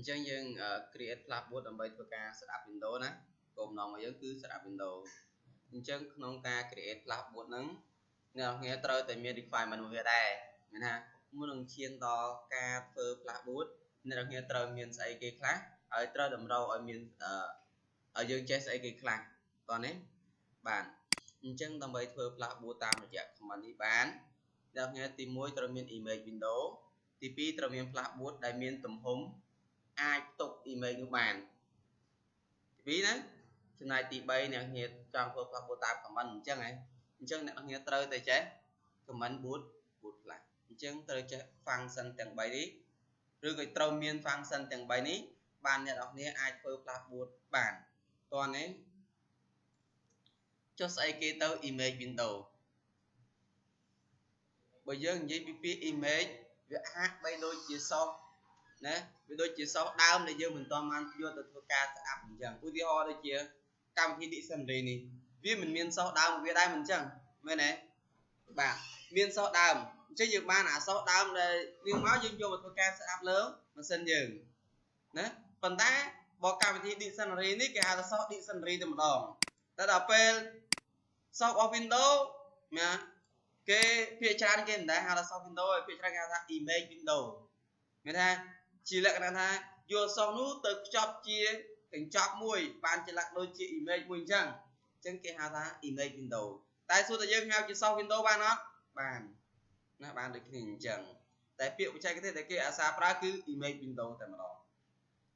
ចឹងយើង create flashboard ដើម្បីធ្វើការ setup Windows ណាគោលបំណងរបស់យើងគឺ setup Windows អញ្ចឹងក្នុងការ create flashboard ហ្នឹងអ្នកនរគ្នាត្រូវតែមាន requirement មួយវាដែរមានថាមុននឹងឈានដល់ការធ្វើ flashboard អ្នកនរគ្នាត្រូវមានស្អីគេខ្លះហើយត្រូវតម្រូវឲ្យមានឲ្យយើងចេះស្អីគេខ្លះតោះនេះបាទអញ្ចឹងដើម្បីធ្វើ flashboard តាមរយៈ command នេះបានអ្នកនរគ្នាទី1ត្រូវមាន image window ទី2ត្រូវមាន flashboard ដែលមានទំហំអាចផ្ទុក image នោះបានទី2ណាចំណែកទី3អ្នកគ្នាចង់ធ្វើ flashboard តាម command អញ្ចឹងហ៎អញ្ចឹងអ្នកគ្នាត្រូវតែចេះ command boot flash អញ្ចឹងត្រូវចេះ function ទាំង3នេះឬក៏ត្រូវមាន function ទាំង3នេះបានអ្នកគ្នាអាចធ្វើ flashboard បានតោះនេះចុះស្អីគេទៅ image window បើយើងនិយាយពីពាក្យ image វាហាក់បីដូចជាសោះណាវាដូចជាសោះដើមដែលយើងមិនទាន់បានយកទៅធ្វើការ setup អញ្ចឹងឧទាហរណ៍ដូចជាកម្មវិធី dictionary នេះវាមិនមានសោះដើមវាដែរមិនអញ្ចឹងមែនទេបាទមានសោះដើមអញ្ចឹងយើងបានអាសោះដើមដែលយើងមកយើងយកមកធ្វើការ setup លើម៉ាស៊ីនយើងណាប៉ុន្តែបើកម្មវិធី dictionary នេះគេហៅថាសោះ dictionary តែម្ដងតែដល់ពេលសោះរបស់ Windows ណាគេភាគច្រើនគេមិនដែលហៅថា soft window ឯភាគច្រើនគេហៅថា image window មានថាជាលក្ខណៈថាយកសោះនោះទៅខ្ចប់ជាកញ្ចប់មួយបានជាលក្ខដូចជា image មួយអញ្ចឹងគេហៅថា image window តែសួរតែយើងហៅជា soft window បានអត់បានណាបានដូចគ្នាអញ្ចឹងតែពាក្យបច្ចេកទេសដែលគេអាសាប្រើគឺ image window តែម្ដង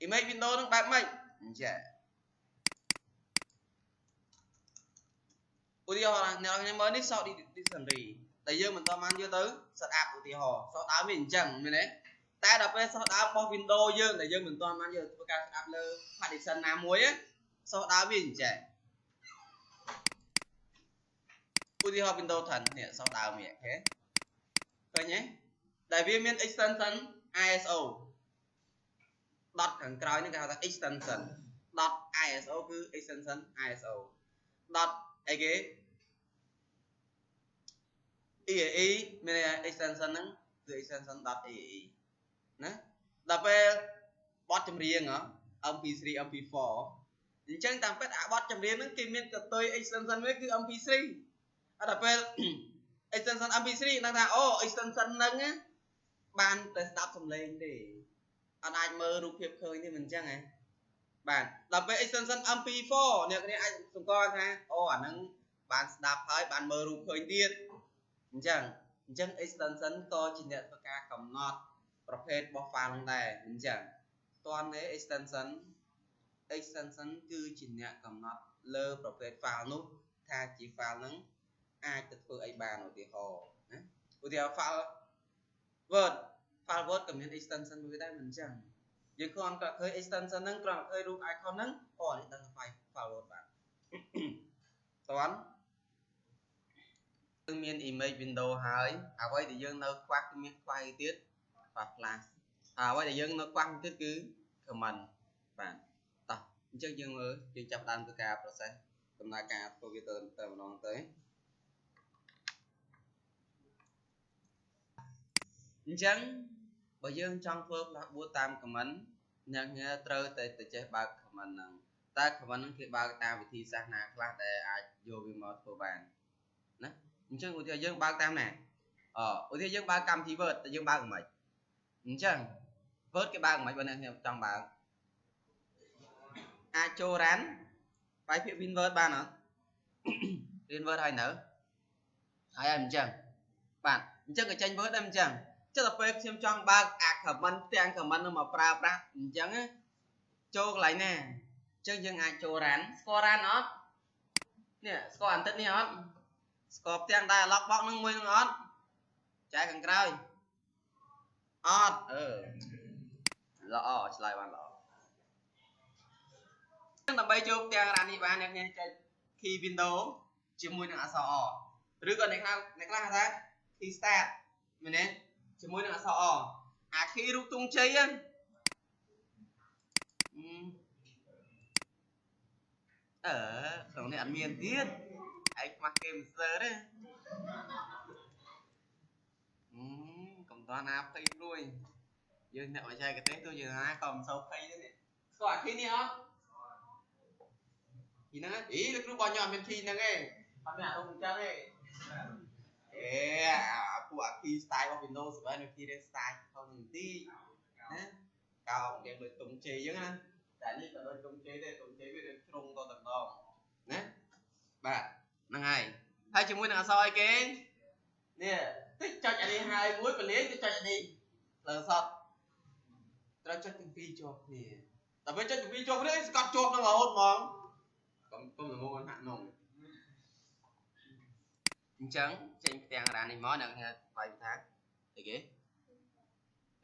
image window នឹងបែបម៉េចអញ្ចឹងឧទាហរណ៍អ្នកខ្ញុំមើលនេះសោះ dictionary តែយើងមិនតបានយកទៅ set up ឧទាហរណ៍សោះដើមវាអញ្ចឹងមែនទេតែដល់ពេលសោះដើមរបស់ Windows យើងដែលយើងមិនតបានយកទៅធ្វើការ set up លើ partition ណាមួយសោះដើមវាអញ្ចឹងឧទាហរណ៍ Windows 10នេះសោះដើមនេះឃើញទេដែលវាមាន extension ISO ដតខាងក្រោយនេះគេហៅថា extension ដត ISO គឺ extension ISO ដតអីគេ EAE មាន extension ហ្នឹងគឺ extension .EAE ណាដល់ពេលបទចម្រៀងMP3 MP4 អញ្ចឹងតាមពិតអាបទចម្រៀងហ្នឹងគេមានកតុយ extension វាគឺ MP3 ដល់ពេល extension MP3 ដឹងថាអូ extension ហ្នឹងបានតែស្ដាប់សំឡេងទេអត់អាចមើលរូបភាពឃើញទេមិនអញ្ចឹងហ៎បាទដល់ពេល extension MP4 អ្នកគ្នាអាចសង្កល់ថាអូអាហ្នឹងបានស្ដាប់ហើយបានមើលរូបឃើញទៀតអញ្ចឹង extension ក៏ជាអ្នកធ្វើការកំណត់ប្រភេទរបស់ file ហ្នឹងដែរអញ្ចឹងតើនេះ extension គឺជាអ្នកកំណត់លើប្រភេទ file នោះថាជា file ហ្នឹងអាចទៅធ្វើអីបានឧទាហរណ៍ណាឧទាហរណ៍ file Word ក៏មាន extension មួយដែរមិនអញ្ចឹងយើងគ្រាន់តែឃើញ extension ហ្នឹងគ្រាន់តែឃើញរូប icon ហ្នឹងអូនេះដឹងថា file Word បាទតើមាន image window ហើយអ្វីដែលយើងនៅខ្វះគឺមានខ្វះអីទៀតខ្វះ flash អ្វីដែលយើងនៅខ្វះទៀតគឺ command បាទតោះអញ្ចឹងយើងមើលយើងចាប់ដើមធ្វើការ process ដំណើរការធ្វើវាទៅម្ដងទៅអញ្ចឹងបើយើងចង់ធ្វើ flashboard តាម command អ្នកងារត្រូវតែចេះបើក command ហ្នឹងតែ command ហ្នឹងគេបើកតាមវិធីសាស្ត្រណាខ្លះដែលអាចយកវាមកធ្វើបានណាអញ្ចឹងឧទាហរណ៍យើងបើកតាមណាឧទាហរណ៍យើងបើកកម្មវិធី Word តែយើងបើកមិនអញ្ចឹង Word គេបើកមិនបើអ្នកខ្ញុំចង់បើកអាចចូល run បាយពាក្យ Win Word បានអត់ Win Word ហើយនៅហើយអញ្ចឹងបាទអញ្ចឹងក៏ចេញ Word ដែរអញ្ចឹងចុះដល់ពេលខ្ញុំចង់បើកអា command ទាំង command នឹងមកប្រើប្រាស់អញ្ចឹងចូលកន្លែងណាអញ្ចឹងយើងអាចចូល run ស្គាល់ run អត់នេះស្គាល់អន្តិតនេះអត់ស្គាល់ផ្ទាំង dialog box ហ្នឹងមួយហ្នឹងអត់ចែកខាងក្រោយអត់ល្អឆ្លើយបានល្អដើម្បីចូលផ្ទាំង run នេះបានអ្នកញ៉ាំចុច key window ជាមួយនឹងអក្សរ អឬក៏អ្នកខ្លះថា key start មែនទេជាមួយនឹងអក្សរ អា key រូបទង់ជ័យហ្នឹងក្នុងនេះអត់មានទៀតឯងខ្វះគេមិនសើទេកុំតន់ណាភ័យព្រួយ dương nè ở chơi cái tết tôi giờ hai còn sâu khay đấy nè gọi khi nè không gì nữa ý là cứ bao nhiêu mình khi nè nghe không nhà tôi cũng chơi nghe của khi style của Windows sebenarnya khi dia style không tí cao cái đôi tung chế chứ ha tạiនេះក៏ដូចtung chếដែរtung chếវាដូចជ្រុងទៅទាំងដងណាបាទហ្នឹងហើយជាមួយនឹងអក្សរអីគេនេះតិចចុចអានេះហើយមួយពលាយទៅចុចអានេះលើសតត្រូវចុចទាំងពីរជាប់គ្នាតែពេលចុចទាំងពីរជាប់គ្នាស្កត់ជាប់នឹងរហូតហ្មងកុំល្ងងហាក់នងអញ្ចឹងចេញផ្ទាំងរាននេះមកនៅថ្ងៃបាយថាអីគេ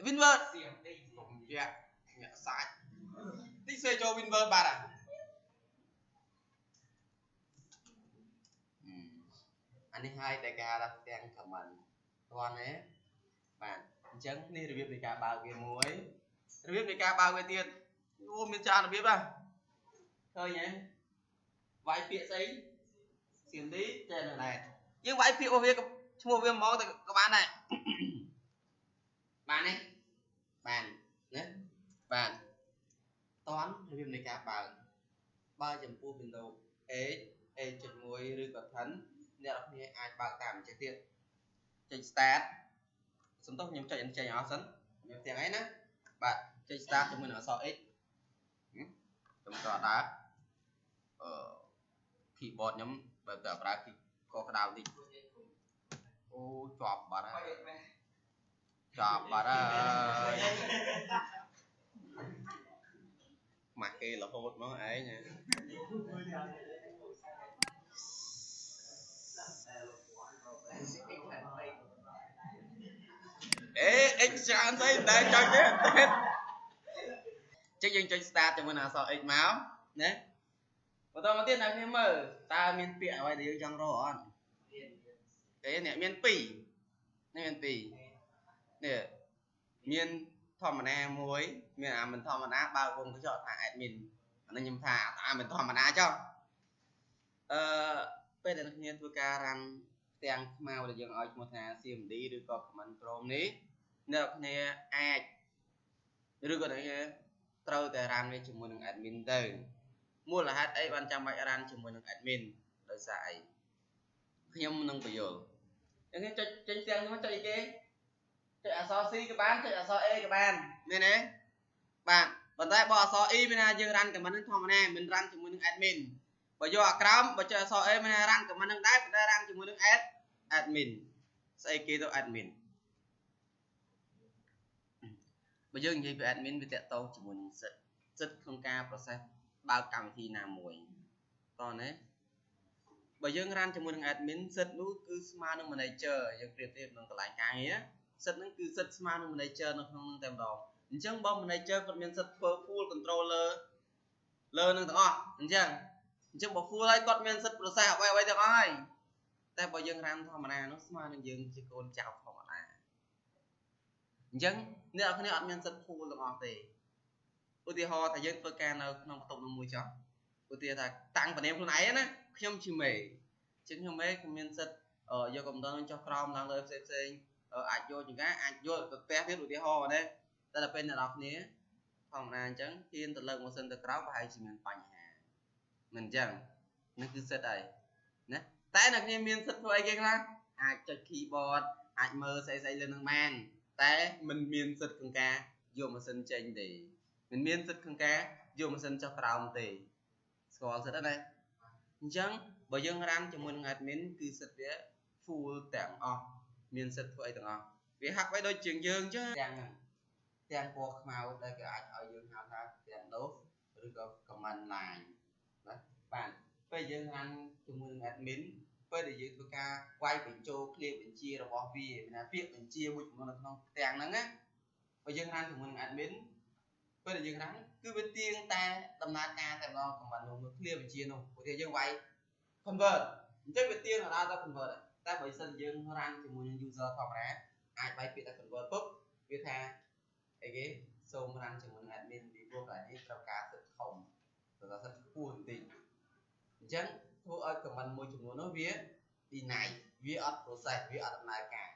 Winword សៀងទីកុំយ៉ាក់ញាក់សាច់ទីសេចូល Winword បាទអានេះហើយតែគេហៅថាផ្ទាំង comment តោះណាបាទអញ្ចឹងនេះរបៀបនៃការបើកវាមួយរបៀបនៃការបើកវាទៀតអូមានច្រើនរបៀបហ៎ឃើញហ៎វាយពាក្យស្អីសៀងទីចេះនៅដែរយើងវាយពាក្យរបស់វាឈ្មោះវាហ្មងទៅក៏បានដែរបានទេបានណាបានតន់របៀបនៃការបើចំពោះ Windows 8.1 ឬក៏ 10 អ្នកនរគ្នាអាចបើកតាមអញ្ចឹងទៀតចុច start សំទោសខ្ញុំចុចអញ្ចឹងអស់សិនខ្ញុំទាំងអីណាបាទចុច start ជាមួយនឹងអក្សរ X ខ្ញុំក៏ដើរkeyboard ខ្ញុំបើតើប្រើគីកក្តៅតិចអូជាប់បាត់ហើយជាប់បាត់ហើយមកគេរហូតមកឯងX ច្រើនស្អីតែចុចទេចេះយើងចុច start ជាមួយនឹងអក្សរ X មកណាបន្តមកទៀតអ្នកគ្នាមើលតើមានពាក្យអ្វីដែលយើងចង់រកអត់ទេអ្នកមាន2នេះមាន2នេះមានធម្មតាមួយមានអាមិនធម្មតាបើវងកញ្ចក់ថា admin អានេះខ្ញុំថាអាមិនធម្មតាចុះពេលដែលអ្នកគ្នាធ្វើការរ៉ាំផ្ទាំងខ្មៅដែលយើងឲ្យឈ្មោះថា CMD ឬក៏ command prompt នេះអ្នកគ្នាអាចឬក៏អ្នកគ្នាត្រូវតែរ៉ាំវាជាមួយនឹង admin ទៅមូលហេតុអីបានចាំបាច់រ៉ាំជាមួយនឹង admin ដោយសារអីខ្ញុំនឹងបញ្យល់អញ្ចឹងចុចចេញផ្ទាំងនោះចុចអីគេចុចអក្សរ C ក៏បានចុចអក្សរ A ក៏បានមែនទេបាទប៉ុន្តែបើអក្សរ E មានថាយើងរ៉ាំកម្មនឹងធម្មតាមិនរ៉ាំជាមួយនឹង admin បើយកអាក្រោមបើចុចអក្សរ A មានថារ៉ាំកម្មនឹងដែរប៉ុន្តែរ៉ាំជាមួយនឹង admin ស្អីគេទៅ admin បើយើងនិយាយពី admin វាតាក់ទងជាមួយនឹងសិទ្ធិក្នុងការ process បើកកម្មវិធីណាមួយតោះណាបើយើងរ៉ាំជាមួយនឹង admin សិទ្ធិនោះគឺស្មើនឹង manager យើងប្រៀបធៀបនឹងកន្លែងការងារសិទ្ធិហ្នឹងគឺសិទ្ធិស្មើនឹង manager នៅក្នុងនឹងតែម្ដងអញ្ចឹងបើ manager គាត់មានសិទ្ធិធ្វើ full control លើនឹងទាំងអស់អញ្ចឹងបើ full ហើយគាត់មានសិទ្ធិ process អ្វីទាំងអស់ហើយតែបើយើងរ៉ាំធម្មតានោះស្មើនឹងយើងជាកូនចៅធម្មតាអញ្ចឹងអ្នកនរគ្នាអត់មានសិទ្ធិ full ទាំងអស់ទេឧទាហរណ៍ថាយើងធ្វើការនៅក្នុងបន្ទប់នោះមួយចុះឧទាហរណ៍ថាតាំងបណ្ដាខ្លួនឯងណាខ្ញុំជាមេជាងខ្ញុំមេខ្ញុំមានសិទ្ធិយកកំដៅចុះក្រោមឡើងលើផ្សេងអាចយកចង្កាអាចយកទៅផ្ទះទៀតឧទាហរណ៍ណាតែដល់ពេលអ្នកនរគ្នាធម្មតាអញ្ចឹងហ៊ានទៅលើកម៉ាស៊ីនទៅក្រោមប្រហែលជាមានបញ្ហាមិនអញ្ចឹងនេះគឺសិទ្ធិហើយណាតែអ្នកគ្នាមានសិទ្ធិធ្វើអីគេខ្លះអាចចុច keyboard អាចមើលស្អីលើនឹងបានតែមិនមានសិទ្ធិក្នុងការយកម៉ាស៊ីនចេញទេមិនមានសិទ្ធិក្នុងការយកម៉ាស៊ីនចុះក្រោមទេស្គាល់សិទ្ធិណាអញ្ចឹងបើយើងរ៉ាំជាមួយនឹង admin គឺសិទ្ធិវា full ទាំងអស់មានសិទ្ធិធ្វើអីទាំងអស់វាហាក់បីដូចជាងយើងចឹងទាំងពណ៌ខ្មៅដែលគេអាចឲ្យយើងហៅថាទាំង DOS ឬក៏ command line ណាបាទពេលយើងរ៉ាំជាមួយនឹង admin ពេលដែលយើងធ្វើការវាយបញ្ចូលឃ្លាបញ្ជារបស់វាមានថាពាក្យបញ្ជាមួយចំនួននៅក្នុងផ្ទាំងហ្នឹងណាបើយើងរ៉ាំជាមួយនឹង admin ពេលដែលយើងរ៉ាំគឺវាទៀងតែដំណើរការតែម្ដងកំបាំងនោះឃ្លាបញ្ជានោះព្រោះយើងវាយ convert អញ្ចឹងវាទៀងដល់ convert តែបើសិនយើងរ៉ាំជាមួយនឹង user ធម្មតាអាចវាយពាក្យតែ convert ពុបវាថាអីគេសូមរ៉ាំជាមួយនឹង admin ពីព្រោះកន្លែងនេះត្រូវការសិទ្ធិធំត្រូវការសិទ្ធិខ្ពស់បន្តិចអញ្ចឹងធ្វើឲ្យ comment មួយចំនួននោះវា deny វាអត់ process វាអត់ដំណើរការ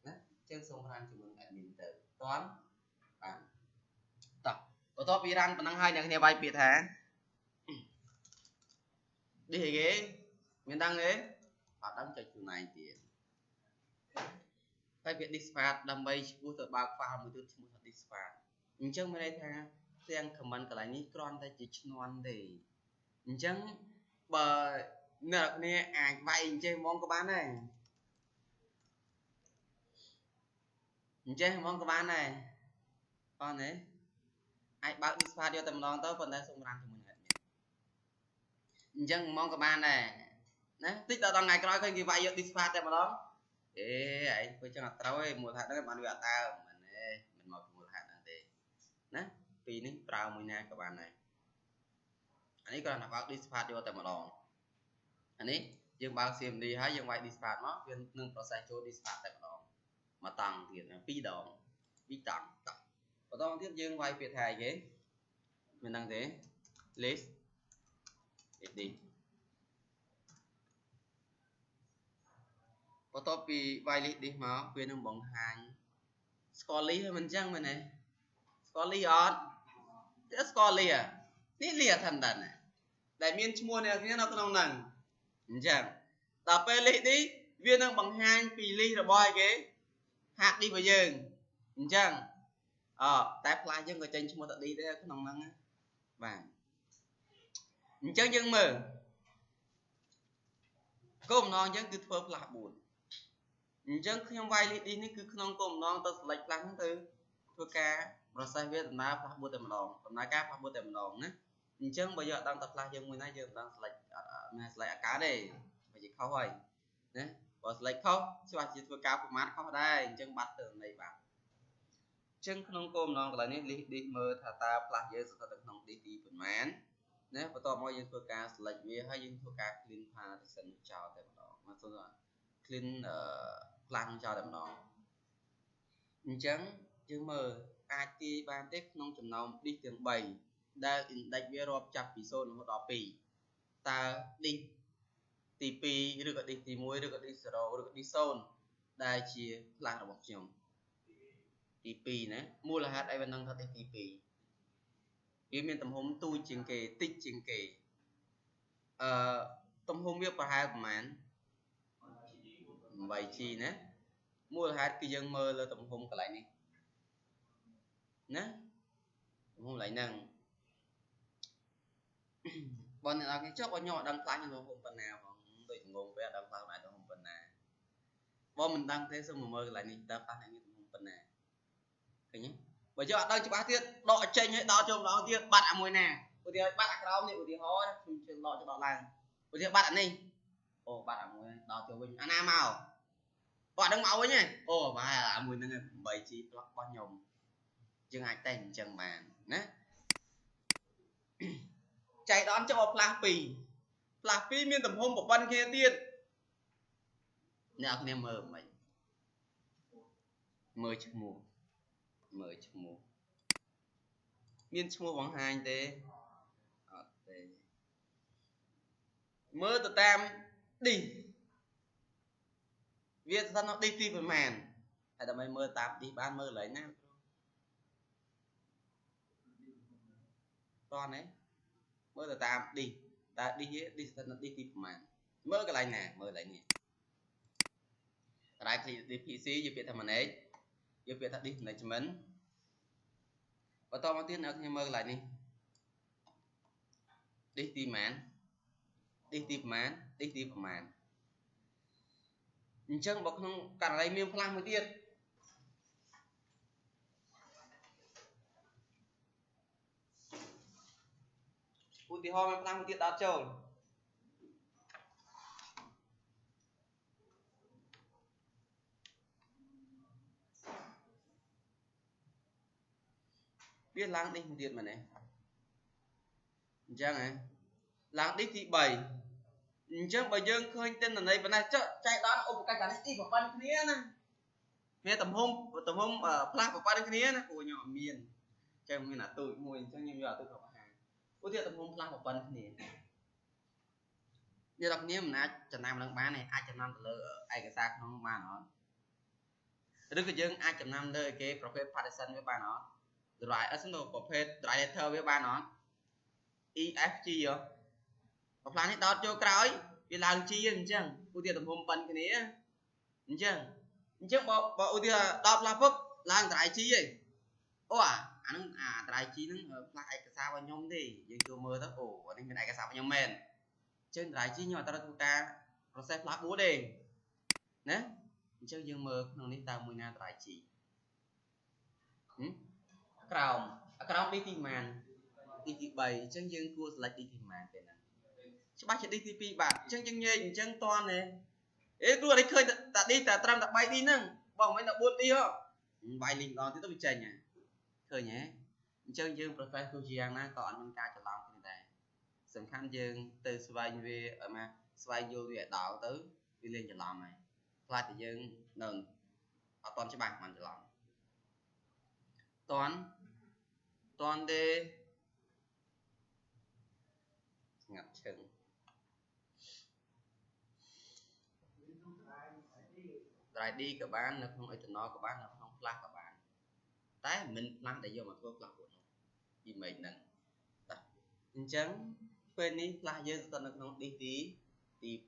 ណាអញ្ចឹងសូមរ៉ាំជាមួយនឹង admin ទៅតន់ tậpបន្ទាប់ពីរ៉ាន់ប៉ុណ្ណឹងហើយអ្នកគ្នាវាយពាក្យថានេះគេមានដឹងទេអត់ដឹងចុចខ្លួនឯងទៀតតែពាក្យ dispatch ដើម្បីឈ្មោះទៅបើក file មួយទៀតឈ្មោះថា dispatch អញ្ចឹងមានន័យថាទាំង comment កន្លែងនេះគ្រាន់តែជាឈ្នន់ទេអញ្ចឹងបើអ្នកគ្នាអាចវាយអញ្ចេះហ្មងក៏បានដែរអញ្ចឹងហ្មងក៏បានដែរអត់ទេអាចបើក dispatch យកតែម្ដងទៅប៉ុន្តែសូមរាំជាមួយនឹងអញ្ចឹងហ្មងក៏បានដែរណាតិចដល់ថ្ងៃក្រោយឃើញគេវាយយក dispatch តែម្ដងអេឯងធ្វើចឹងអត់ត្រូវទេមូលហេតុហ្នឹងបានវាអត់ដើមមិនទេមិនមកពីមូលហេតុហ្នឹងទេណាពីនេះប្រើមួយណាក៏បានដែរអានេះគ្រាន់តែបើក dispatch យកតែម្ដងអានេះយើងបើក CMD ហើយយើងវាយ dispatch មកវានឹង process ចូល dispatch តែម្ដងមកតង់ទៀតពីរដងពីរតង់បន្តទៀតយើងវាយពាក្យថាអីគេមិនដឹងទេ list edit បន្ទាប់ពីវាយ list edit មកវានឹងបង្ហាញស្គាល់ list ហើយមិនអញ្ចឹងមែនទេស្គាល់ list អត់ទេស្គាល់ list នេះ list ធម្មតាដែលមានឈ្មោះអ្នកគ្នានៅក្នុងហ្នឹងអញ្ចឹងដល់ពេល list នេះវានឹងបង្ហាញពី list របស់ឯគេ hard disk របស់យើងអញ្ចឹងតែ flash យើងក៏ចេញឈ្មោះតា disk ដែរក្នុងហ្នឹងបាទអញ្ចឹងយើងមើលគោលបំណងយើងគឺធ្វើ flash 4អញ្ចឹងខ្ញុំវាយ list disk នេះគឺក្នុងគោលបំណងទៅ select flash ហ្នឹងទៅធ្វើការ process វាដំណើរ flash 4តែម្ដងដំណើរការ flash 4តែម្ដងណាអញ្ចឹងបើយើងអត់ដឹងតែ flash យើងមួយណាយើងមិនដឹង select អត់មាន select អាកើតទេបើជាខុសហើយណាបើ select ខុសច្បាស់ជាធ្វើការ format ខុសដែរអញ្ចឹងបាត់ទៅនៃបាទអញ្ចឹងក្នុងគោលបំណងកន្លែងនេះ list disk មើលថាតើ flash យើងស្ថិតនៅក្នុង disk ទីប៉ុន្មានណាបន្ទាប់មកយើងធ្វើការ select វាហើយយើងធ្វើការ clean partition ចោលតែម្ដងមកទៅ clean flash ចោលតែម្ដងអញ្ចឹងយើងមើលអាចទាយបានទេក្នុងចំណោម disk ទាំង3ដែល index វារាប់ចាប់ពី0រហូតដល់2តើ disk ទី2ឬក៏ disk ទី1ឬក៏ disk 0ឬក៏ disk 0ដែលជា flash របស់ខ្ញុំទី2ណាមូលហេតុអីវានឹងថា disk ទី2វាមានទំហំទូចជាងគេតិចជាងគេទំហំវាប្រហែលប្រហែល 8G ណាមូលហេតុគឺយើងមើលលើទំហំកន្លែងនេះណាទំហំកន្លែងហ្នឹងបើអ្នកនរគ្នាចុះបើខ្ញុំអត់ដឹងខ្លាចទំហំប៉ុណ្ណាផងដូចងងពេលអត់ដឹងខ្លាចទំហំប៉ុណ្ណាបើមិនដឹងទេសូមមើលកន្លែងនេះតើខ្លាចនេះទំហំប៉ុណ្ណាឃើញទេបើយើងអត់ដឹងច្បាស់ទៀតដកចេញឲ្យដល់ចូលម្ដងទៀតបាត់អាមួយណាឧទាហរណ៍បាត់អាក្រោមនេះឧទាហរណ៍ខ្ញុំជឿដកទៅដល់ឡើងឧទាហរណ៍បាត់អានេះអូបាត់អាមួយដល់ចូលវិញអាណាមកបើអត់ដឹងមកវិញហ៎អូបាទអាមួយហ្នឹង 8G របស់ខ្ញុំយើងអាចតែអញ្ចឹងបានណាចៃដន្យចុះ flash 2 flash 2មានទំហំប្រព័ន្ធគ្នាទៀតអ្នកគ្នាមើលមិនមើលឈ្មោះមានឈ្មោះបង្ហាញទេអត់ទេមើលទៅតាម disk វាស្ថិតនៅ disk ទីប្រមាណហើយដើម្បីមើលតាម disk បានមើលកន្លែងណាតោះណាមើលទៅតាម disk តើ disk ស្ថិតនៅ disk ទីប្រមាណមើលកន្លែងណាមើលកន្លែងនេះកន្លែង PC យើងពាក្យថា manage យើងពាក្យថា disk management បន្តមកទៀតអ្នកខ្ញុំមើលកន្លែងនេះ disk ទីប្រមាណ disk ទីប្រមាណ disk ទីប្រមាណអញ្ចឹងបើក្នុងករណីមាន flash មួយទៀតឧទាហរណ៍មាន flash មួយទៀតដល់ចូលវាឡើង disk មួយទៀតមែនទេអញ្ចឹងហ៎ឡើង disk ទី3អញ្ចឹងបើយើងឃើញទិន្នន័យប៉ុណ្ណេះចុះចៃដន្យឧបករណ៍កានេះទីប្រព័ន្ធគ្នាណាមានទំហំ flash ប្រព័ន្ធគ្នាណាព្រោះខ្ញុំអត់មានអញ្ចឹងមានអាទូចមួយអញ្ចឹងខ្ញុំយកអាទូចមកបង្ហាញឧទាហរណ៍ទំហំ flash ប្រព័ន្ធគ្នាអ្នកនរគ្នាមិនអាចចំណាំនឹងបានទេអាចចំណាំទៅលើឯកសារក្នុងបានអត់ឬក៏យើងអាចចំណាំលើគេប្រភេទ partition វាបានអត់ dry អត់នោះប្រភេទ dry letter វាបានអត់ E F G ហ៎បើផ្លានេះដោតចូលក្រោយវាឡើង G អញ្ចឹងឧទាហរណ៍ទំហំប៉ុនគ្នាអញ្ចឹងបើឧទាហរណ៍ដល់ផ្លាស់ពុកឡើង dry G ឯងអូអាហ្នឹងអា dry G ហ្នឹងផ្លាស់ឯកសាររបស់ខ្ញុំទេយើងចូលមើលទៅអូអានេះមានឯកសាររបស់ខ្ញុំមែនអញ្ចឹង dry G ខ្ញុំអត់ត្រូវធ្វើការ process ផ្លាស់4ទេណាអញ្ចឹងយើងមើលក្នុងនេះតើមួយណា dry G ក្រោមនេះទីម៉ានទី3អញ្ចឹងយើងគួរ select ទីម៉ានពេលហ្នឹងច្បាស់ជាទី2បាទអញ្ចឹងយើងញែកអញ្ចឹងតន់ទេគ្រូនេះឃើញតាឌីតែត្រឹមតែ3ឌីហ្នឹងបងមិនដល់4ឌីហ៎វាយលីងម្ដងទៀតទៅវាចេញហ៎ឃើញហ៎អញ្ចឹងយើង process ទោះជាយ៉ាងណាក៏អត់មានការច្រឡំគ្នាដែរសំខាន់យើងទៅស្វែងវាឲ្យមកស្វែងយល់វាឲ្យដល់ទៅវាលេងច្រឡំហើយខ្លាចតែយើងនៅអត់តន់ច្បាស់មិនច្រឡំតន់ទេស្ងាត់ឈឹងdry D ក៏បាននៅក្នុង ethanol ក៏បាននៅក្នុង flash ក៏បានតែមិន flash ដែលយកមកធ្វើ flash 4នោះ image ហ្នឹងអញ្ចឹងពេលនេះ flash យើងស្ថិតនៅក្នុង disk ទី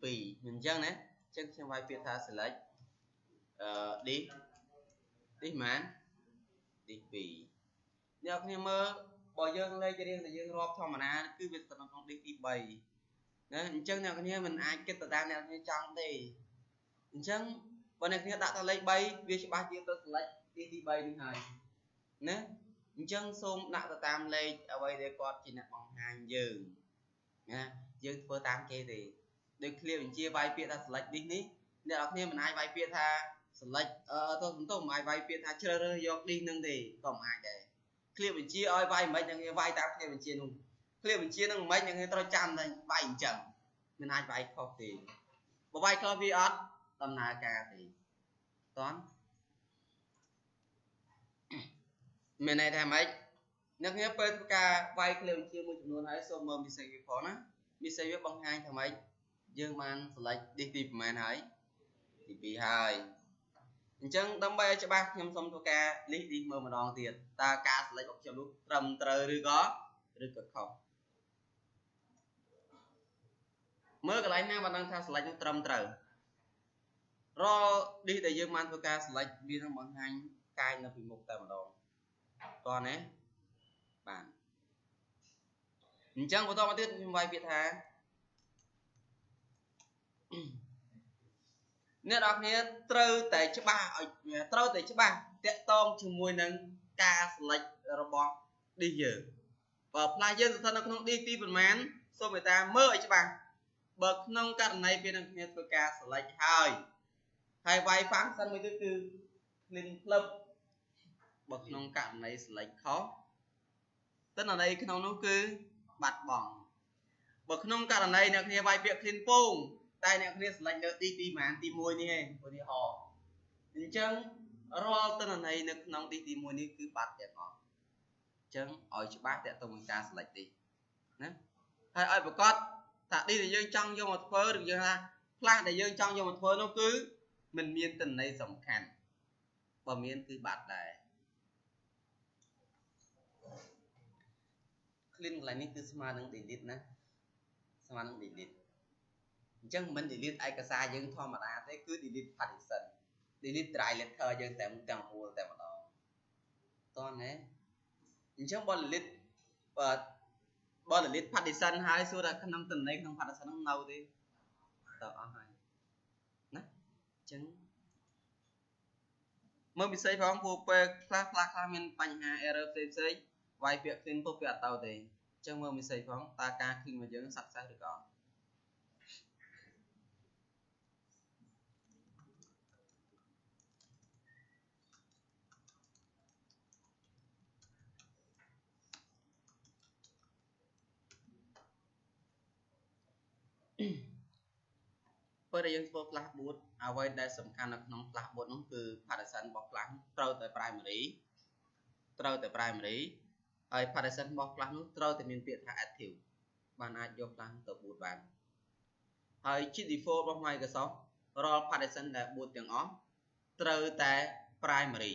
2អញ្ចឹងណាអញ្ចឹងខ្ញុំវាយពាក្យថា select disk ម៉ាន disk 2អ្នកគ្នាមើលបើយើងលេខរៀងតែយើងរាប់ធម្មតាគឺវាស្ថិតនៅក្នុង disk ទី3ណាអញ្ចឹងអ្នកគ្នាមិនអាចគិតទៅតាមអ្នកគ្នាចង់ទេអញ្ចឹងបើអ្នកគ្នាដាក់តែលេខ3វាច្បាស់ជាទៅ select ទី3នេះហើយណាអញ្ចឹងសូមដាក់ទៅតាមលេខអ្វីដែលគាត់ជាអ្នកបង្ហាញយើងណាយើងធ្វើតាមគេទេដូចឃ្លាបញ្ជាវាយពាក្យថា select នេះអ្នកនរគ្នាមិនអាចវាយពាក្យថា select ទៅមិនអាចវាយពាក្យថាជ្រើសរើសយក disk នឹងទេក៏មិនអាចដែរឃ្លាបញ្ជាឲ្យវាយមិនអ្នកគ្នាវាយតាមឃ្លាបញ្ជានោះឃ្លាបញ្ជានឹងមិនអ្នកគ្នាត្រូវចាំតែវាយអញ្ចឹងមិនអាចវាយខុសទេបើវាយខុសវាអត់ដំណើរការទេតន់មានន័យថាម៉េចអ្នកគ្នាពេលធ្វើការវាយឃ្លាបញ្ជាមួយចំនួនហើយសូមមើល message វាផងណា message វាបង្ហាញថាម៉េចយើងបាន select disk ទីប្រហែលហើយទី2ហើយអញ្ចឹងដើម្បីឲ្យច្បាស់ខ្ញុំសូមធ្វើការ list disk មើលម្ដងទៀតតើការ select របស់ខ្ញុំនោះត្រឹមត្រូវឬក៏ខុសមើលកន្លែងណាបានដឹងថា select នោះត្រឹមត្រូវរាល់ disk ដែលយើងបានធ្វើការ select វានឹងបង្ហាញកាយនៅពីមុខតែម្ដងតោះណាបានអញ្ចឹងបន្តមកទៀតខ្ញុំវាយពាក្យថាអ្នកនរគ្នាត្រូវតែច្បាស់តាក់ទងជាមួយនឹងការ select របស់ disk យើងបើផ្លាស់យើងស្ថិតនៅក្នុង disk ទីប្រមាណសូមមេត្តាមើលឲ្យច្បាស់បើក្នុងករណីពេលអ្នកគ្នាធ្វើការ select ហើយវាយ function មួយទៀតគឺ clean flip បើក្នុងករណី select ខុសទិន្នន័យក្នុងនោះគឺបាត់បង់បើក្នុងករណីអ្នកគ្នាវាយពាក្យ clean ពងតែអ្នកគ្នា select លើ disk ទីប្រហែលទី1នេះឯងឧទាហរណ៍អញ្ចឹងរាល់ទិន្នន័យនៅក្នុង disk ទី1នេះគឺបាត់ទាំងអស់អញ្ចឹងឲ្យច្បាស់តាក់ទងនឹងការ select នេះណាហើយឲ្យប្រកាសថា disk ដែលយើងចង់យកមកធ្វើឬយើងថា flash ដែលយើងចង់យកមកធ្វើនោះគឺមិនមានទិន្នន័យសំខាន់បើមានគឺបាត់ដែរ clean កន្លែងនេះគឺស្មើនឹង delete ណាស្មើនឹង delete អញ្ចឹងមិន delete ឯកសារយើងធម្មតាទេគឺ delete partition delete dry letter យើងទាំងមូលតែម្ដងតោះណាអញ្ចឹងបើ delete partition ហើយសួរថាក្នុងទិន្នន័យក្នុង partition ហ្នឹងនៅទេទៅអស់ហើយណាអញ្ចឹងមើលពិសេសផងព្រោះពេលខ្លះមានបញ្ហា error ផ្សេងវាយពាក្យ clean ពុកវាអត់ទៅទេអញ្ចឹងមើល message ផងតើការ clean របស់យើង success ឬក៏អត់ពេលដែលយើងធ្វើ flash boot អ្វីដែលសំខាន់នៅក្នុង flash boot នោះគឺ partition របស់ flash ត្រូវតែ primary ហើយ partition របស់ flash នោះត្រូវតែមានពាក្យថា active បានអាចយក flash ទៅ boot បានហើយជា default របស់ Microsoft រាល់ partition ដែល boot ទាំងអស់ត្រូវតែ primary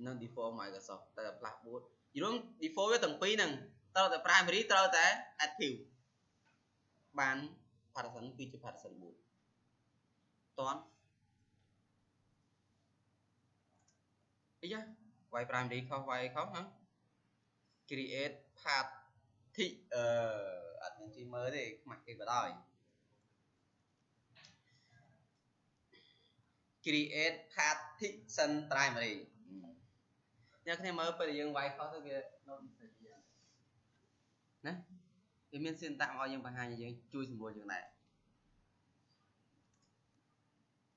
នៅ default Microsoft តែ flash boot dùng default với từng pi nè tao tại primary tao tại active bán partition pi cho partition 4 toán ý chứ quay primary không quay không hả create path thị ảnh chỉ mới để mặc cái vào rồi create partition primary nhớ cái mới bây giờ quay khó thôi nè cái miếng xin tạm ao nhưng bằng hai như chui xuống trường này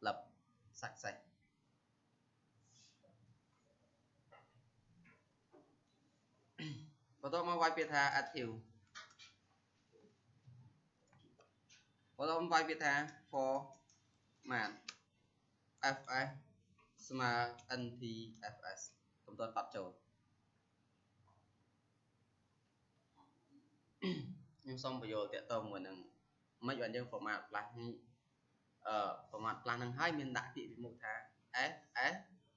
lập sạch sạch và tôi mau quay biệt thà active và tôi quay biệt thà for màn fs smart ntfs chúng tôi bắt đầu nhưng xong bây giờ tiện tông mình mấy bạn dân format plan format plan hai miền đại thị một tháng fs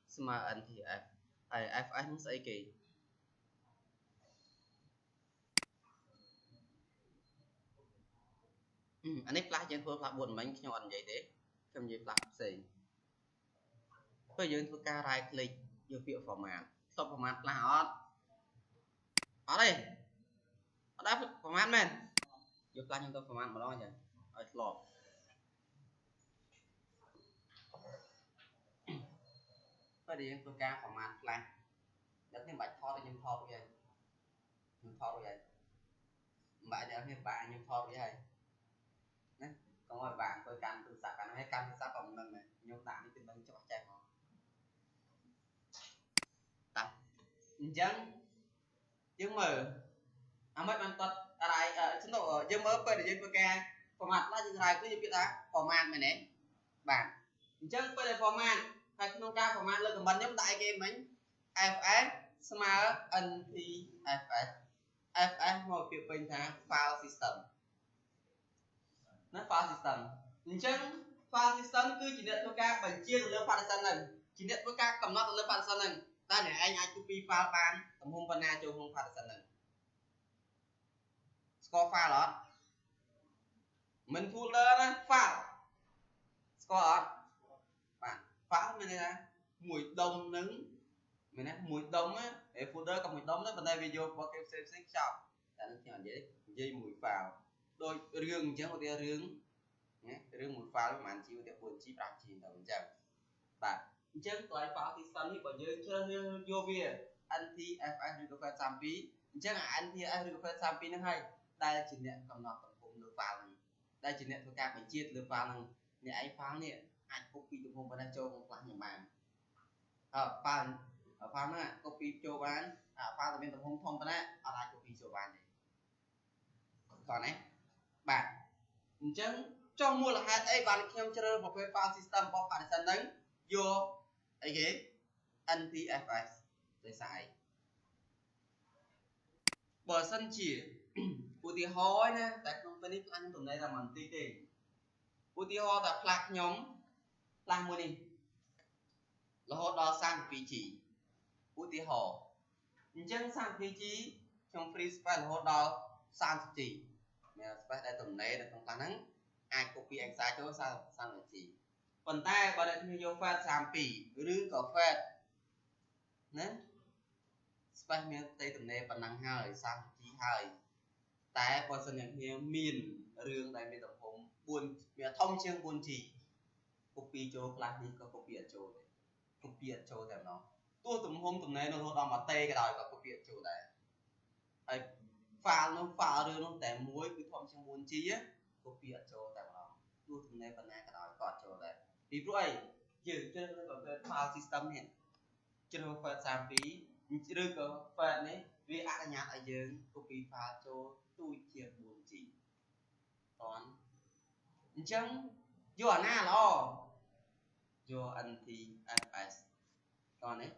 smart ntf fs nó sẽ kỳ anh ấy plan trên phương pháp buồn bánh nhọn vậy thế trong gì plan gì bây giờ tôi ca right click vô phiếu format stop format là ở đây ở đây format men vô plan trong tôi format mà đó vậy ở lọt bây giờ tôi ca format plan đất thêm bạch thọ nhưng thọ vậy nhưng thọ vậy bạn để thêm bạn nhưng thọ vậy nè còn rồi bạn tôi can từ sạc hay can từ sạc còn nâng này nhưng bạn đi từ nâng cho chạy họ tập chân nhưng mà mấy bạn tật tại chúng tôi dương mới bây giờ tôi ca format là như thế cứ như vậy ta format này nè bạn chân bây giờ format hay không ca format là cầm bắn nhóm đại game mình fs smart ntfs fs một việc bình thường file system nó file system chân file system cứ chỉ nhận cho các bản chia từ lớp partition này chỉ nhận với các cầm nó từ lớp partition này ta để anh copy file ban tầm hôm pana cho hôm partition này score file đó mình folder đó file score bạn file mình này mùi đông nứng mình nói mùi đông á để folder còn mùi đông đó bên đây video có kêu xem shop ta nó chọn dây mùi vào đôi riêng chứ một tia riêng nhé riêng một file mà anh chịu được buồn chi bạc chỉ đồng chẳng bạn chân tôi file thì xong thì bởi như chơi vô bia anti fs được phải làm phí chắc là anti fs được phải làm phí nó hay đây là chỉ nhận cầm nọ tổng cùng được file này đây chỉ nhận cho các mình chia được file này này anh file này anh copy được hôm bên châu một file nhiều màn file file này copy cho bán file bên tổng hôm thông bên này ở lại copy cho bán này còn đấy bạn chân trong mua là hai tay bạn khi chơi một cái file system của bạn sẽ đánh vô ấy cái ntfs để xài bờ sân chỉ cụ thì hói nè tại không phải anh tụi này là mình tí tì cụ thì ho tại plak nhóm plak mua đi là họ đo sang vị trí cụ thì ho chân sang vị trí trong free space là họ đo sang vị trí mẹ space đây tụi này là không khả năng ai copy anh sai chỗ sang vị trí còn tay bà đã như phép làm pỉ rư có phép nè space miền tây tụi này phần năng hơi sang chỉ hơi tại bà sân nhận hiếm miền rương tại miền tổng thống buồn miền thông chương buồn chỉ copy cho class đi có copy ở chỗ đấy copy ở chỗ đẹp nó tôi tụm hôm tụm này nó đo mà tê cái đời có copy ở chỗ đấy pha nó pha rương nó để muối cái thông chương buồn chỉ á copy ở chỗ đẹp nó tôi tụm này phần này cái đời có chỗ đấy vì vậy dừng cho nó có cái file system này cho nó phải làm phí rư có phần đấy vì ăn nhạt ở dừng copy file cho tôi chia buồn chỉ toán chẳng vô ở na lo vô anti fs còn đấy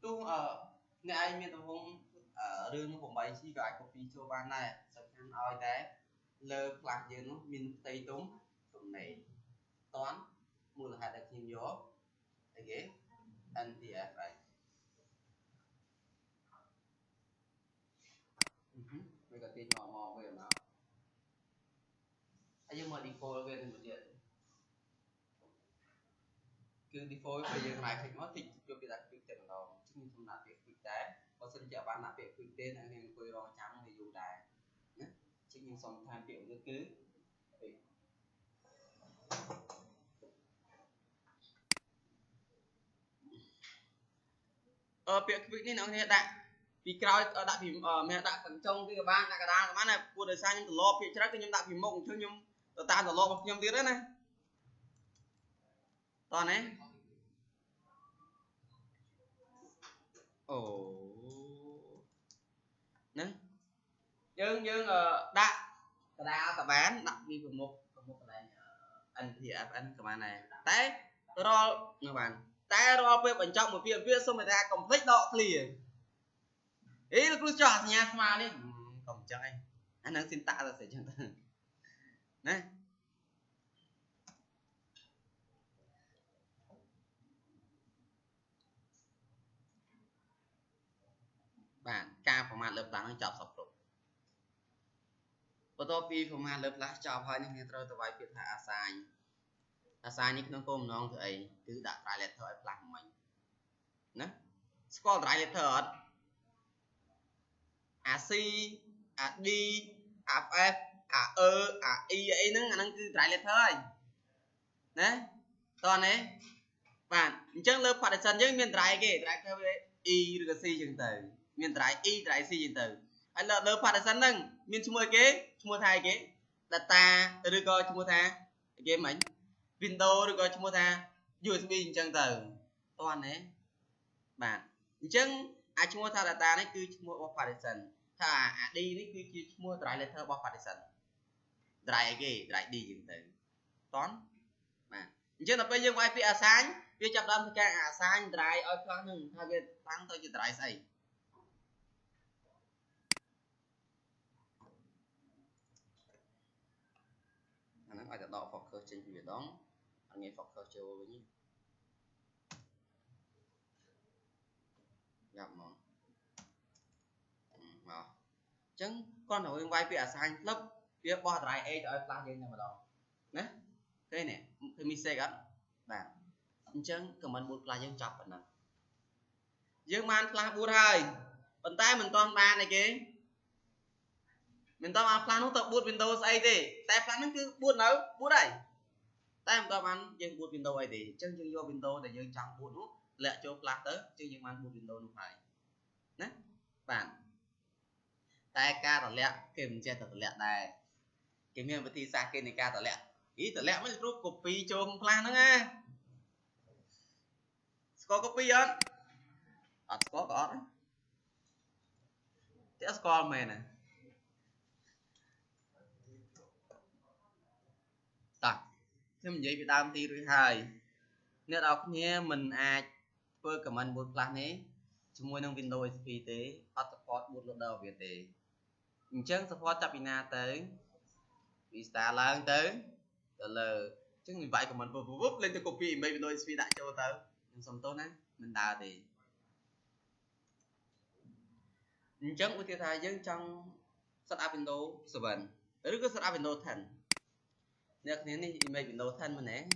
tôi ở này anh miền tây hôm ở đường của bảy chi gọi copy cho ban này sắp khăn oi té lơ lạc dừng nó miền tây túng tụm này toán mua là hạt đặc nhiệm gió cái anti fs tiền nhỏ mò về nào anh nhưng mà default về thì một điện cứ default bây giờ này thì nó thích cho cái đặt việc tiền nào chứ không đặt việc thực tế có sân chợ bán đặt việc thực tế này nên quay ro trắng thì dùng đài chứ nhưng xong tham biểu cứ việc này nó nghe đặt vì coi đặt phim mẹ đặt phần trong cái ban đặt cái đá cái này cua đời sai nhưng lo phía trước cái nhung đặt phim mộng chứ nhung ta là lo một nhung tiếng đấy này toàn đấy ồ nè nhưng đặt cái đá cái bán đặt đi phim một cái này anh thì anh cái bàn này đấy rồi các bạn tay rồi phía bên trong một phía xong người ta complete đọ liền ý là cứ chọn nhà mà đi không chơi anh đang xin tạ rồi sẽ chẳng này bạn ca format lớp lá nó chọc sọc lục và tôi vì format lớp lá chọc hơi nên tôi vay việc thả assign những nó nong thì ấy cứ đặt lại letter ở plan của mình nè score lại letter a c a d a f a e a i ấy nó cứ lại letter thôi nè toàn đấy bạn chẳng lớp phát sân chứ miền trái kì trái theo y được c chừng từ miền trái y trái c chừng từ anh là lớp phát sân nâng miền chung mười thay kế data từ coi chung mười thay cái mấy Windows được coi chung mười thay USB chẳng từ toàn đấy bạn chẳng ai chung mười thay data này cứ chung mười phát sân thà đi này cứ chung mười trái letter bóc phát sân trái cái trái đi chừng từ toán bạn chứ là bây giờ ngoài phía assign việc chập đâm cái assign drive ở khoang nâng thay vì tăng tới cái drive xây anh nói là đọc focus trên việc đó anh nghe focus cho với nhé gặp món chẳng con ở ngoài phía assign lớp phía bỏ drive a cho ở khoang trên này mà đó nè thế này thì mình sẽ gặp bạn chẳng comment một là dân chọc nè dương man plan bút hơi phần tay mình toàn ba này kì mình toàn plan nó tập bút Windows ấy thì tay plan nó cứ bút nấu bút đây tay mình toàn ăn dương bút Windows ấy thì chân dương vô Windows để dương trong bút nó lệ cho plan tới chứ dương man bút Windows nó phải nè bạn tay ca tỏ lẹ kìm che tỏ lẹ đây kìm miền thi xa kia này ca tỏ lẹ ý tỏ lẹ mới rút copy cho plan đó nghe có copy không có đấy thế score mày này tập thêm vậy bị đam ti rồi hai nếu đọc nhé mình với comment một plan này chúng môi nông Windows XP tế hot support một lúc đầu việt tế chân support chập ina tới Vistaឡើងទៅលើចឹងmình vậy comment vúp lên cho copy mấy Windows XP đã cho tới nhưng xong tốt nè mình đào thì chân của thiệt hại dân trong setup Windows 7 rồi có setup Windows 10 nếu như này email Windows 10 mình nè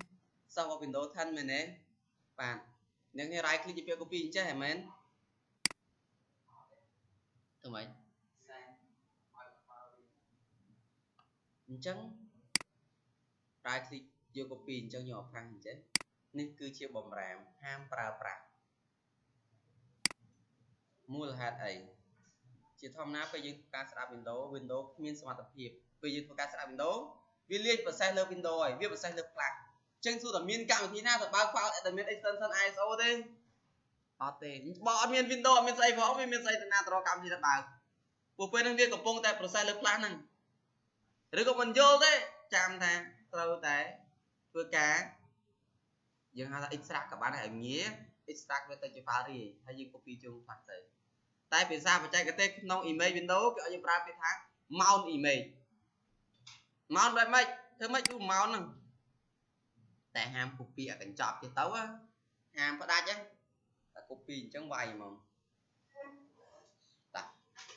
sau có Windows 10 mình nè bạn nếu như right click cho copy chứ hả men thôi mày chẳng right click vô copy cho nhỏ phăng chứ nên cứ chia bom ram ham pra mua là hạt ấy chỉ thông na bây giờ các setup Windows miễn smart tập hiệp bây giờ các setup Windows vì liên và sai lớp Windows ấy viết và sai lớp plan trên số tầm miên cạo thì nào tầm bao khoa tầm miên extension ISO thế bỏ miên Windows miên sai võ miên sai tầm nào tầm cam gì tầm bao buộc bên viên của phong tại process lớp plan này rồi còn mình vô thế chạm thang rồi tại vừa cá dừng hai là extract các bạn này nhé extract với tay chữ phá gì hay gì copy chung phạt tới tại vì sao phải chạy cái tên nông email Windows kiểu như private tháng mount email mount vậy mấy thế mấy chú mount nè tại ham copy ở cạnh chọt thì tấu á ham có đa chứ là copy chẳng vay mà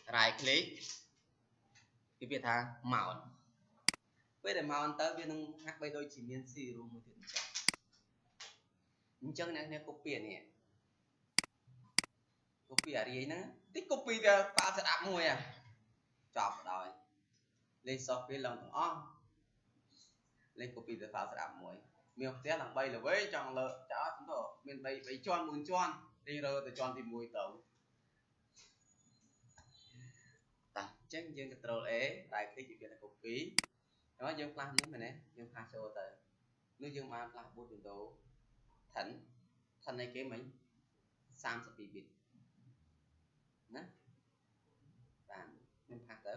right click cái việc thà màu với để màu tới viên năng hát bay đôi chỉ miên xì luôn một thiện chẳng nè copy này copy ở đây nè tích copy ra pha sẽ đạp mùi à chọc rồi lên sau cái lần on lên copy ra pha sẽ đạp mùi miệng té là bay là với trong lợ chả chúng tôi mình bay bay tròn muốn tròn đi rồi từ tròn thì mùi tẩu ta chắc dương control é tại cái chuyện là copy đó dương plan nữa mà nè dương pha show tới nếu dương mà là bút đường đồ thỉnh thành này cái mình 32 bit nè và mình phạt tới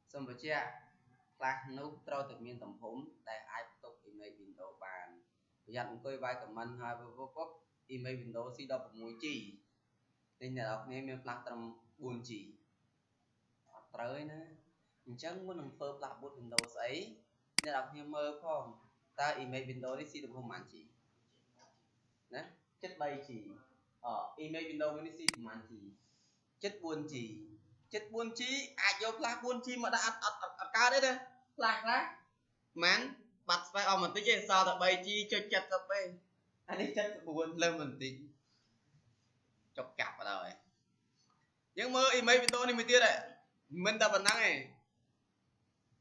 xong rồi chưa là nút trâu thực miên tầm húm tại ai tục email Windows bàn bây giờ cũng coi vai comment hai vô email Windows si đọc mũi chỉ nên là đọc nên mình plug tầm buồn chỉ tới nữa chẳng muốn làm phơ plug bút Windows ấy nên đọc như mơ không ta email Windows đi si được không màn chỉ nè chất bay chỉ ở email Windows đi si được màn chỉ chất buồn chỉ ai vô plug buồn chỉ mà đã ăn cao đấy nè plug lá mán bật phải ông mình tới chơi sao tập bay chi cho chặt tập bay anh ấy chất buồn lên mình tí chọc cặp vào đầu ấy nhưng mơ email Windows này mới tiết đấy mình ta vẫn năng này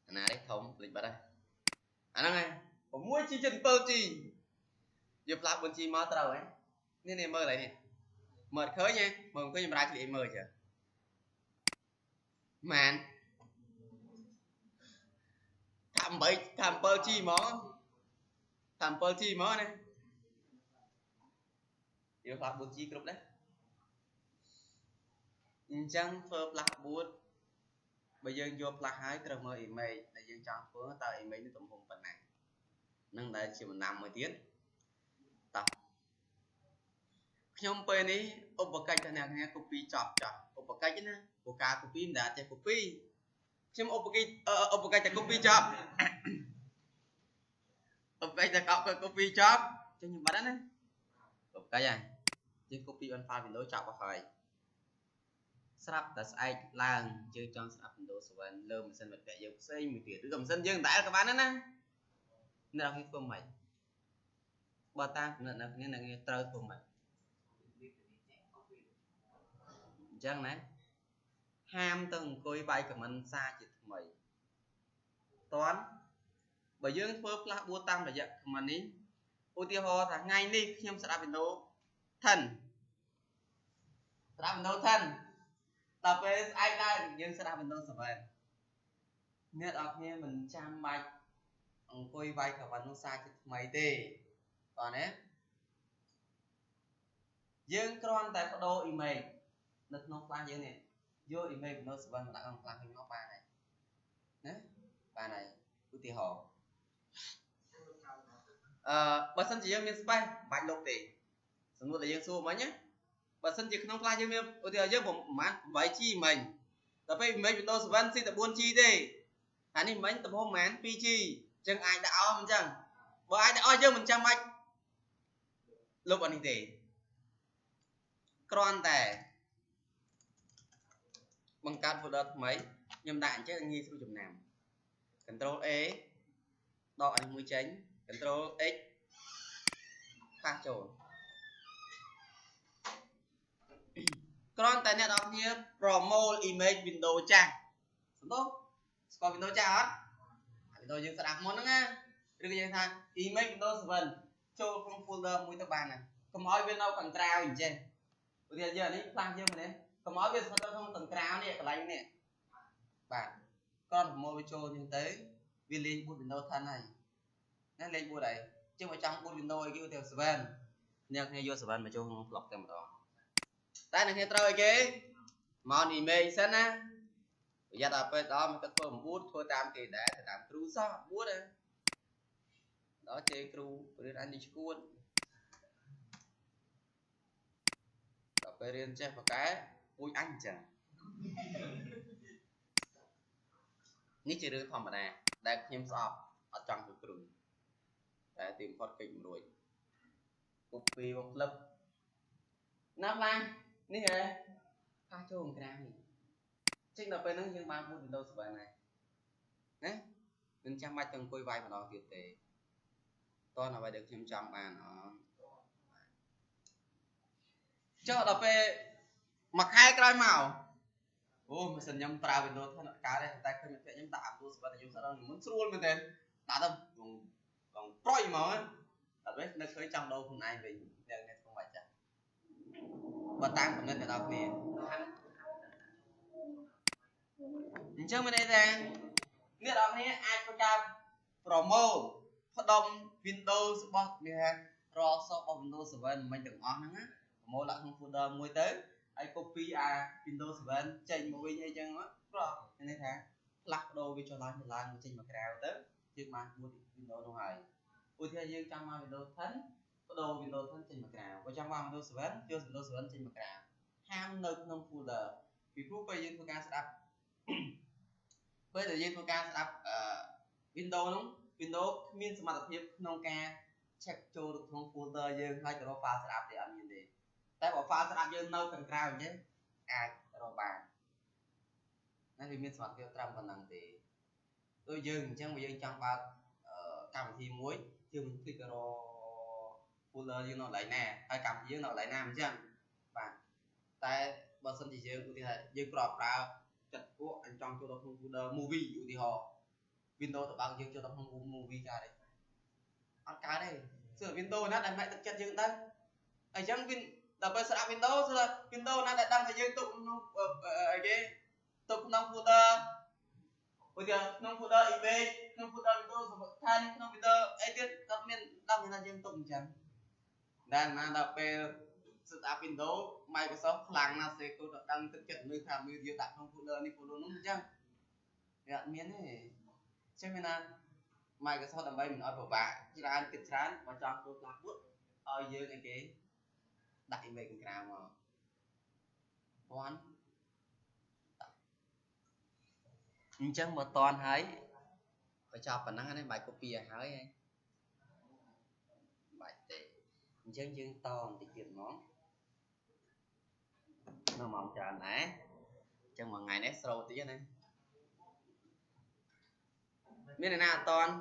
anh đấy thống lịch bắt đây anh năng này có mua chi chân tơ chi giờ plug buồn chi mà tao ấy nên này mơ lại nè mở khơi nha mở khơi nhầm ra thì mơ chưa màn thầm bơ chi mó này giờ plug buồn chi group đấy chẳng phơ plug bút bây giờ vô plug hai từ mở email để dân chọn phương tạo email nó tầm hùng phần này nâng đây chỉ một năm mới tiến tập nhóm bên ấy ông bậc cách này nghe copy chọc ông bậc cách nữa của cả copy đã chạy copy chứ ông bậc cách copy chọc ông bậc cách là copy chọc cho những bạn đấy ông cái này chứ copy on file Windows chọc vào khỏi sắp ta sai làng chơi trong sắp Windows vẫn lơ mình xin vật vẽ dấu xây mình tiệt cầm sân dương tại các bạn đó nè nên là cái phương mày bà ta cũng là nghe trơ phương mày chẳng này ham từng coi bài của mình xa chỉ mày toán bởi dương phớp là bua tam là dạng của mình ý ô tiêu ho là ngay đi khi em sẽ đáp Windows thần tập về ai ra nhưng sẽ đáp Windows sẽ về nên đọc nghe mình trang bạch coi bài của mình xa chỉ mày tê còn đấy dương con tại photo email được nó qua như này vô email của nó sẽ vẫn đã còn làm nó ba này đấy ba này ưu tiên họ bà sân chỉ cho mình spy bạch lục tỷ sân là dương xua mấy nhé bà sân chỉ không qua cho mình ưu tiên dươngผมmán vậy chi mình tập ấy mấy Windows vẫn xin tập buôn chi đi anh đi mấy tập hôm mán pi chi chẳng ai đã om chẳng bởi ai đã oi dương mình trang bạch lục anh tỷ con tè bằng card folder mấy nhầm đạn chứ nghi số chùm nào Ctrl E đọ anh mũi tránh Ctrl X pha trộn con tại này đọc như promote image Windows trang tốt còn Windows trang hết Windows dương sẽ đặt món đó nha đừng như thế image Windows 7 cho trong folder mũi tập bàn này không nói bên đâu cần trao hình trên bây giờ này plan chưa mà đấy không nói về không tầng cao này cái này nè bạn con mua cho như thế viên lên bút Windows thân này nó lên bút này chứ mà trong bút Windows kêu theo Sven nhưng nghe vô Sven mà cho không lọc thêm đó tay này nghe trôi cái món email sẵn á bây giờ là phải đó mình tất cả một bút thôi tam kỳ để làm crew sao bút đây đó chơi crew rồi anh đi school tập về riêng chef một cái ui anh chả នេះជារឿងធម្មតាដែលខ្ញុំស្អប់អត់ចង់ទៅគ្រូតែទីបំផុតគេជំរួយ copy មកផ្លឹបណាប់ឡានេះហ៎ផាសចូលក្រៅនេះចេញដល់ពេលហ្នឹងយើងបានបួត Windows 7ហើយណាមិនចាំបាច់ទៅអង្គុយវាយម្ដងទៀតទេតោះអ្វីដែលខ្ញុំចង់បានអត់ចុះដល់ពេលមួយខែក្រោយមកអូម៉ាស៊ីនខ្ញុំប្រើ Windows 10អត់កើតទេតែឃើញមិត្តភក្តិខ្ញុំដាក់ Windows 7ខ្ញុំស្ដាប់មុនស្រួលមែនទេដាក់ទៅបងប្រយមកដល់ពេលនៅឃើញចង់ដូរខ្លួនឯងវិញយ៉ាងនេះខ្ញុំមិនចាស់បើតាមកំណត់អ្នកនរគ្នាអញ្ចឹងមានន័យថាអ្នកនរគ្នាអាចប្រកាសប្រមូលផ្ដុំ Windows របស់វារកសរបស់ Windows 7មិនទាំងអស់ហ្នឹងណាប្រមូលដាក់ក្នុង folder មួយទៅហើយ copy អា Windows 7ចេញមកវិញអីចឹងប្រហែលមានន័យថាផ្លាស់ប្ដូរវាចុះឡើងចេញមកក្រៅទៅយើងបានបួត Windows នោះហើយឧទាហរណ៍យើងចង់មក Windows 10បដូរ Windows 10ចេញមកក្រៅបើចង់មក Windows 7យក Windows 7ចេញមកក្រៅហាមនៅក្នុង folder ពីព្រោះពេលយើងធ្វើការស្ដាប់ពេលដែលយើងធ្វើការស្ដាប់ Windows នោះ Windows គ្មានសមត្ថភាពក្នុងការ check ចូលទៅក្នុង folder យើងហើយទៅរក file ស្ដាប់ទេអត់មានទេតែបើ file ស្ដាប់យើងនៅខាងក្រៅអញ្ចឹងអាចរកបានណាវាមានសមត្ថភាពត្រឹមប៉ុណ្ណឹងទេដូចយើងអញ្ចឹងបើយើងចង់បើកកម្មវិធីមួយយើងមិន click ទៅរក folder យើងនៅកន្លែងណាហើយកម្មវិធីយើងនៅកន្លែងណាអញ្ចឹងបាទតែបើសិនជាយើងឧទាហរណ៍យើងប្រើចិត្តពួកអញ្ចង់ចូលទៅក្នុង folder movie ឧទាហរណ៍ Windows ទៅបើកយើងចូលទៅក្នុង movie កើតទេអត់កើតទេសួរ Windows ណាដែលមិនទឹកចិត្តយើងទៅអញ្ចឹងដល់ពេលស្ដាប់ Windows សួរ Windows ណាដែលដឹងថាយើងទុកក្នុងអីគេទុកក្នុង folder ឧទាហរណ៍ក្នុង folder image ក្នុង folder Windows 10ក្នុង folder អីទៀតគាត់មានដឹងថាយើងទុកអញ្ចឹងតែណាដល់ពេលស្ដាប់ Windows Microsoft ខ្លាំងណាស់សេគាត់ដឹងទឹកចិត្តមើលថាមើលយើងដាក់ក្នុង folder នេះ folder នោះអញ្ចឹងវាអត់មានទេចឹងមានណា Microsoft ដើម្បីមិនឲ្យពិបាកច្រើនគិតច្រើនបើចង់ចូលផ្លាស់ពួតឲ្យយើងអីគេដាក់ image ខាងក្រៅមកពាន់អញ្ចឹងបើតន់ហើយបើចប់ប៉ុណ្ណឹងហ្នឹងបាយ copy ឲ្យហើយបាយទេអញ្ចឹងយើងតបន្តិចទៀតហ្មងនៅម៉ោងច្រើនដែរអញ្ចឹងមួយថ្ងៃនេះស្រូវតិចណាមានអ្នកណាអត់តន់